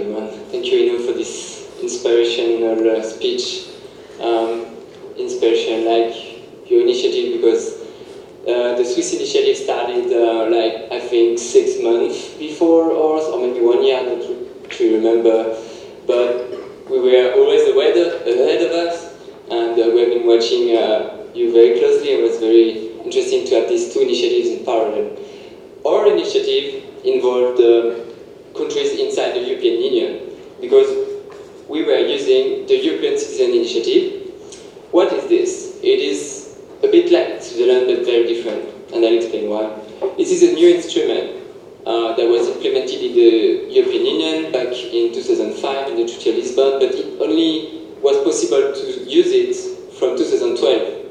everyone. Thank you, Enno, for this inspirational speech. Inspiration like your initiative, because the Swiss initiative started like I think 6 months before ours, or maybe 1 year, I don't really remember. But we were always ahead of us, and we have been watching you very closely. It was very interesting to have these two initiatives in parallel. Our initiative involved countries inside the European Union, because we were using the European Citizen Initiative. What is this? It is a bit like Switzerland, but very different, and I'll explain why. This is a new instrument that was implemented in the European Union back in 2005 in the Treaty of Lisbon, but it only was possible to use it from 2012.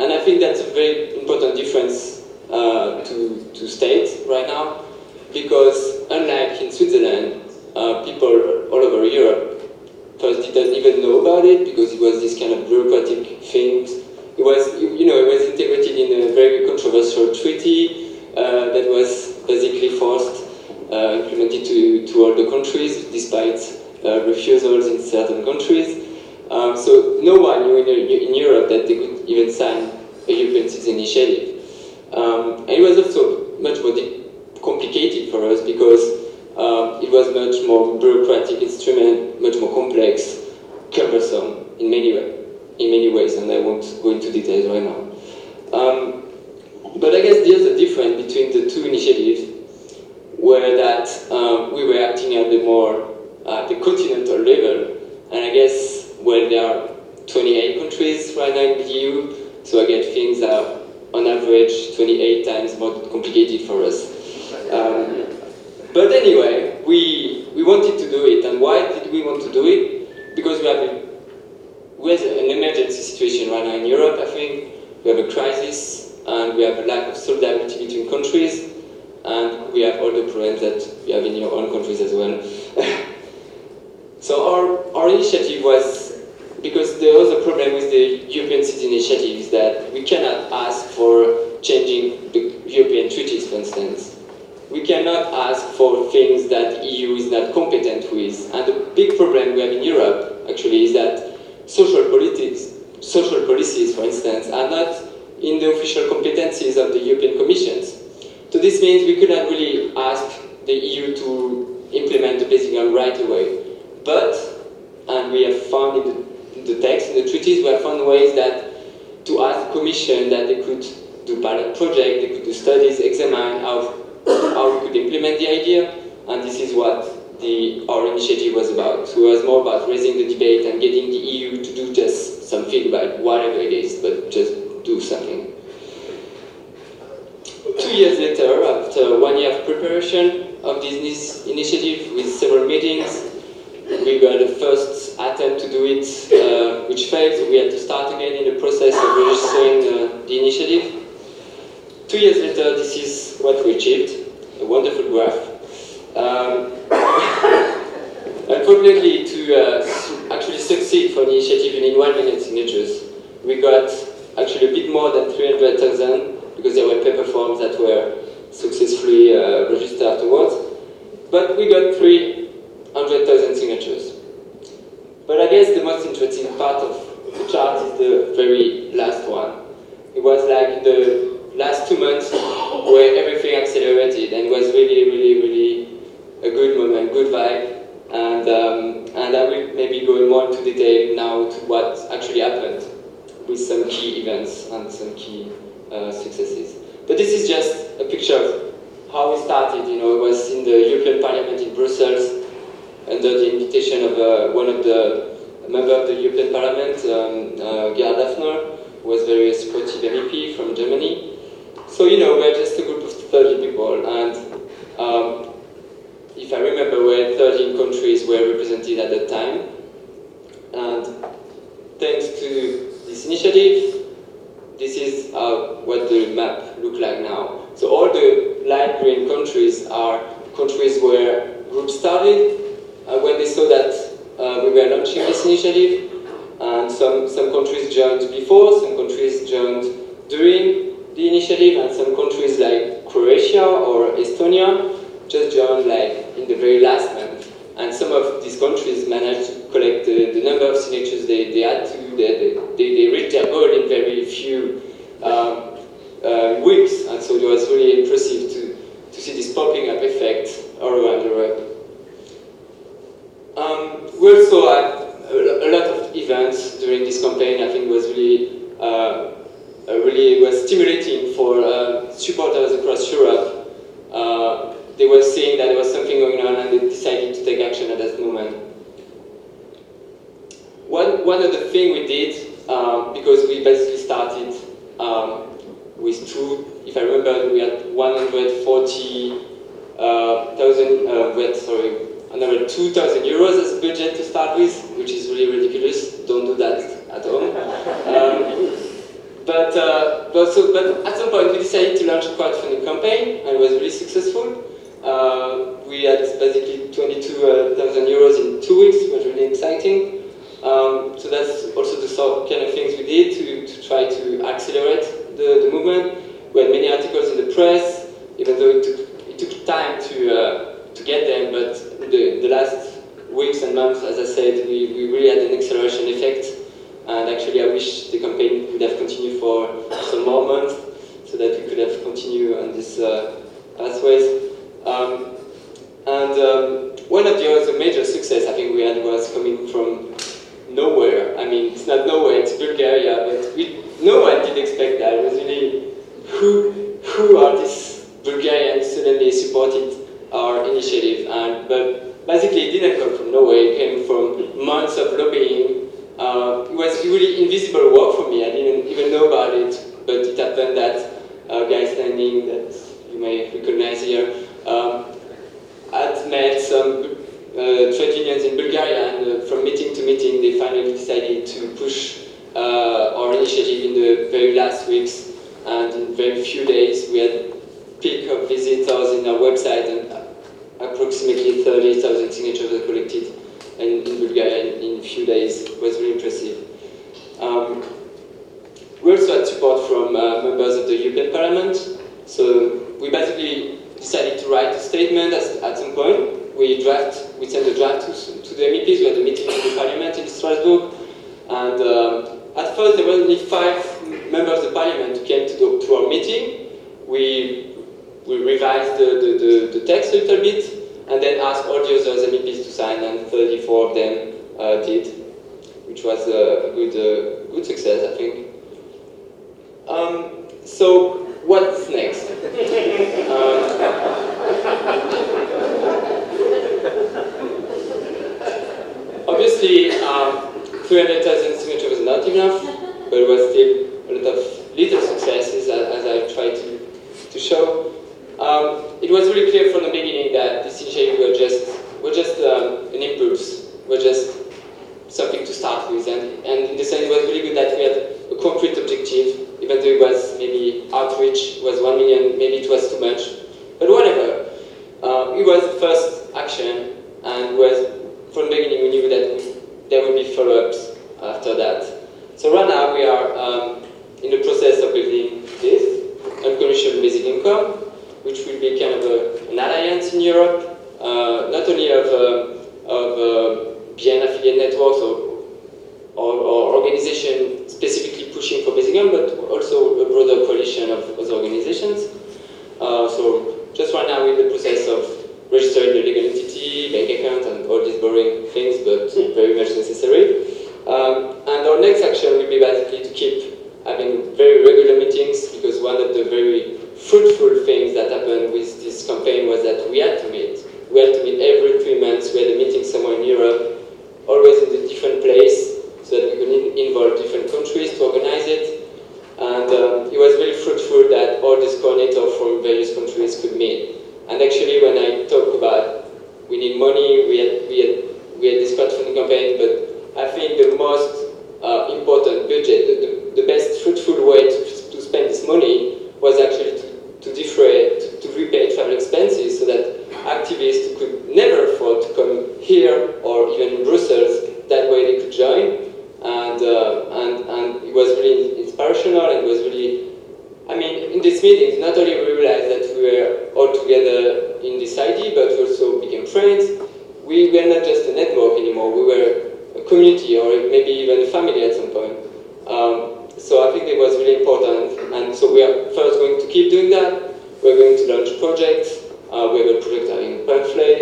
And I think that's a very important difference to state right now, because unlike in Switzerland, people all over Europe first didn't even know about it, because it was this kind of bureaucratic thing. It was, you know, it was integrated in a very controversial treaty that was basically forced, implemented to all the countries, despite refusals in certain countries. So no one knew in Europe that they could even sign a European Citizen Initiative. And it was also much more complicated for us, because it was much more bureaucratic instrument, much more complex, cumbersome in many ways, and I won't go into details right now. But I guess the other difference between the two initiatives were that we were acting at the more the continental level, and I guess, well, there are 28 countries right now in the EU, so I guess things are on average 28 times more complicated for us. But anyway, we wanted to do it, and why did we want to do it? Because we have an emergency situation right now in Europe, I think. We have a crisis, and we have a lack of solidarity between countries, and we have all the problems that we have in your own countries as well. So our initiative was, because there was a problem with the European Citizen Initiative, is that we cannot ask for changing the European treaties, for instance. We cannot ask for things that the EU is not competent with. And the big problem we have in Europe, actually, is that social policies, for instance, are not in the official competencies of the European Commissions. So this means we could not really ask the EU to implement the basic law right away. But, and we have found in the text, in the treaties, we have found ways that to ask the Commission that they could do pilot projects, they could do studies, examine how we could implement the idea, and this is what our initiative was about. So it was more about raising the debate and getting the EU to do just some feedback, whatever it is, but just do something. 2 years later, after 1 year of preparation of this initiative with several meetings, we got the first attempt to do it, which failed, so we had to start again in the process of registering the initiative. 2 years later, this is what we achieved, a wonderful graph. Unfortunately, to actually succeed for the initiative, you need 1 million signatures. We got actually a bit more than 300,000, because there were paper forms that were successfully registered afterwards. But we got 300,000 signatures. But I guess the most interesting part of the chart is the very last one. It was like the last 2 months where everything accelerated, and it was really, really, really a good moment, good vibe. And I will maybe go more into detail now to what actually happened with some key events and some key successes. But this is just a picture of how we started. You know, it was in the European Parliament in Brussels under the invitation of one of the members of the European Parliament, Gerhard Hafner, who was very supportive MEP from Germany. So, you know, we're just a group of 30 people, and if I remember well, 13 countries were represented at that time. And thanks to this initiative, this is what the map looks like now. So all the light green countries are countries where groups started when they saw that we were launching this initiative. And some countries joined before, some countries joined during the initiative, and some countries like Croatia or Estonia just joined like in the very last month. and some of these countries managed to collect the number of signatures they had to. They reached their goal in very few weeks, and so it was really impressive to see this popping up effect all around the web. We also had a lot of events during this campaign. I think it was really was stimulating for supporters across Europe. They were seeing that there was something going on, and they decided to take action at that moment. One of the things we did, because we basically started with if I remember, we had 2,000 euros as a budget to start with, which is really ridiculous. Don't do that at home. But at some point we decided to launch a crowdfunding campaign, and it was really successful. We had basically 22,000 euros in 2 weeks. It was really exciting. So that's also the kind of things we did to try to accelerate the movement. We had many articles in the press, even though it took time to get them, but the last weeks and months, as I said, we really had an acceleration effect. And actually, I wish the campaign would have continued for some more months, so that we could have continued on this pathways. One of the other major success I think we had was coming from nowhere. I mean, it's not nowhere, it's Bulgaria, but no one did expect that. It was really, who are these Bulgarians suddenly supported our initiative? But basically it didn't come from nowhere, it came from months of lobbying. It was really invisible work for me. I didn't even know about it, but it happened that a guy standing that you may recognize here had met some trade unions in Bulgaria, and from meeting to meeting they finally decided to push our initiative in the very last weeks, and in very few days we had peak of visitors in our website, and approximately 30,000 signatures were collected in Bulgaria in a few days. It was really impressive. We also had support from members of the European Parliament. So we basically decided to write a statement at some point. We sent a draft to the MEPs. We had a meeting in the Parliament in Strasbourg. And at first there were only 5 members of the Parliament who came to our meeting. We revised the text a little bit, and then asked all the other MEPs to sign, and 34 of them did, which was a good success, I think. So, what's next? Obviously, 300,000 signatures was not enough, but it was still a lot of little successes, as I tried to show. It was really clear from the beginning that this initiative were just an impulse, were just something to start with, and in the sense it was really good that we had a concrete objective, even though it was maybe outreach was 1 million, maybe it was too much, but whatever. It was the first action, and from the beginning we knew that there would be follow-ups after that. So right now we are in the process of building this unconditional basic income, which will be kind of an alliance in Europe, not only of BN affiliate networks or organizations specifically pushing for basic income, but also a broader coalition of other organizations. So just right now we're in the process of registering the legal entity, bank account, and all these boring things, but very much necessary. And our next action will be basically to keep having very regular meetings, because one of the very fruitful things that happened with this campaign was that we had to meet. We had to meet every 3 months. We had a meeting somewhere in Europe, always in a different place, so that we could involve different countries to organize it. And it was very fruitful that all these coordinators from various countries could meet. And actually, when I talk about we need money, we had this crowdfunding campaign, but I think the most important budget, the best fruitful way to spend this money was actually to repay travel expenses, so that activists who could never afford to come here or even in Brussels, that way they could join. And it was really inspirational, and it was really, I mean, in these meetings, not only we realized that we were all together in this idea, but we also became friends. we were not just a network anymore, we were a community or maybe even a family at some point. So I think it was really important, and so we are first going to keep doing that. We're going to launch projects. We have a project having a pamphlet.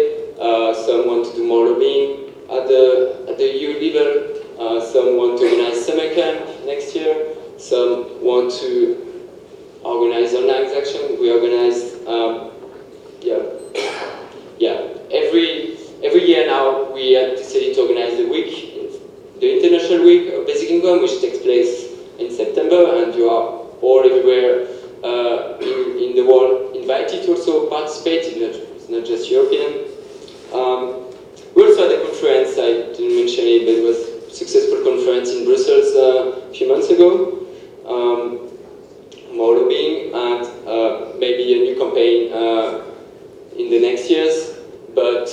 Some want to do more lobbying at the EU level. Some want to organize summer camp next year. Some want to organize online action. We organized, every year now we have decided to organize the International Week of Basic Income, which takes place in September, and you are all everywhere in the world invited to also participate. It's not just European. We also had a conference, I didn't mention it, but it was a successful conference in Brussels a few months ago. More lobbying and maybe a new campaign in the next years. But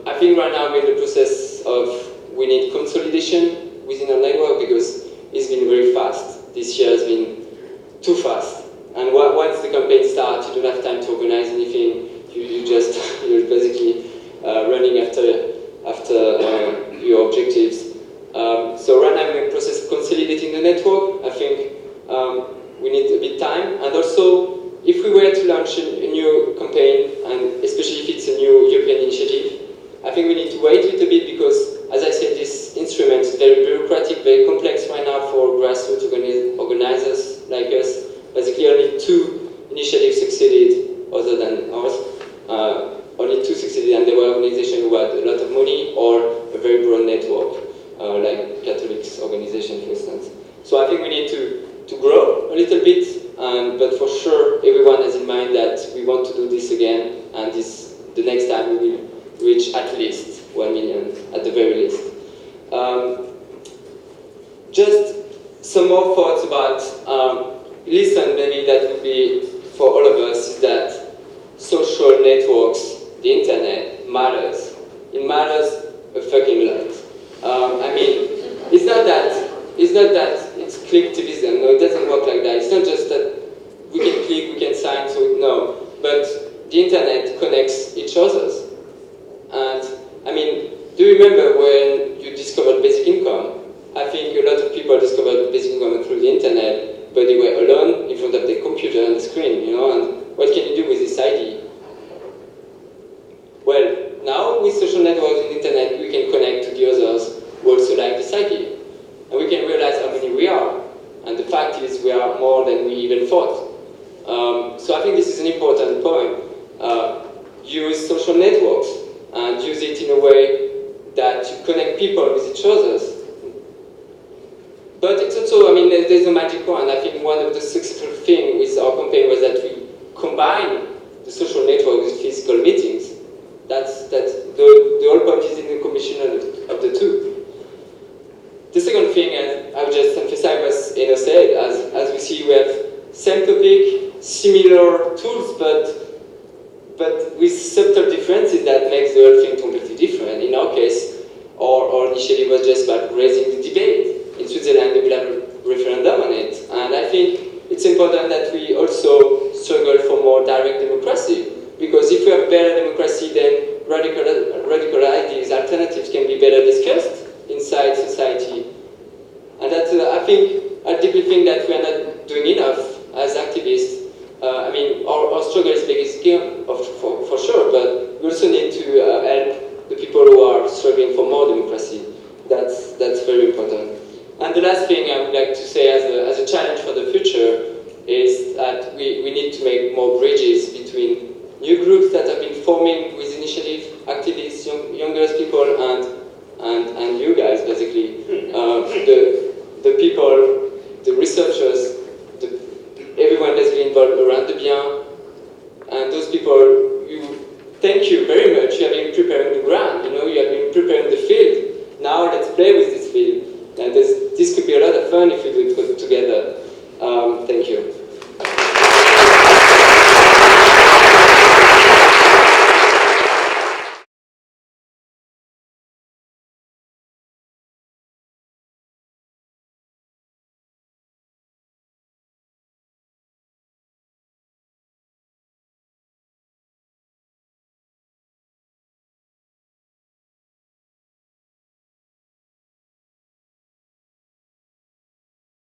I think right now we're in the process of we need consolidation within our network because it's been very fast. This year has been too fast. And once the campaign starts, you don't have time to organize anything. You're basically running after your objectives. So right now we're in the process of consolidating the network. I think we need a bit time. And also, if we were to launch a new campaign, and especially if it's a new European initiative, I think we need to wait a little bit because, as I said, this instrument is very bureaucratic, very complex right now for grassroots organizers like us. Basically, only 2 initiatives succeeded other than ours. Only 2 succeeded, and they were organizations who had a lot of money or a very broad network, like Catholics organization, for instance. So I think we need to grow a little bit, but for sure, everyone has in mind that we want to do this again, and the next time we will reach at least 1 million, at the very least. Just some more thoughts about listen, maybe that would be for all of us, is that social networks, the internet, matters. It matters a fucking lot. I mean, it's not that it's clicktivism. No, it doesn't work like that. It's not just that we can click, we can sign, so no. But the internet connects each other. And I mean, do you remember when you discovered basic income? I think a lot of people discovered basic income through the internet, but they were alone in front of their computer and the screen, you know, and what can you do with this ID? Well, now with social networks and internet, we can connect to the others who also like this ID. And we can realize how many we are. And the fact is, we are more than we even thought. So I think this is an important point. Use social networks and use it in a way that you connect people with each other. But it's also, I mean, there's a magic wand. I think one of the successful things with our campaign was that we combine the social network with physical meetings. That's the whole point is in the combination of the two. The second thing I would just emphasize was Enno said, as we see, we have same topic, similar tools, but with subtle differences that makes the whole thing completely different. In our case, our initiative was just about raising the debate. In Switzerland, they will have a referendum on it. And I think it's important that we also struggle for more direct democracy. Because if we have better democracy, then radical ideas, alternatives can be better discussed inside society. And that, I deeply think that we are not doing enough as activists. I mean, our struggle is big, for sure, but we also need to help the people who are struggling for more democracy. That's very important. And the last thing I would like to say as a challenge for the future is that we need to make more bridges between new groups that have been forming with initiative, activists, younger people, and you guys, basically. The people, the researchers, everyone that's been involved around the bien, and those people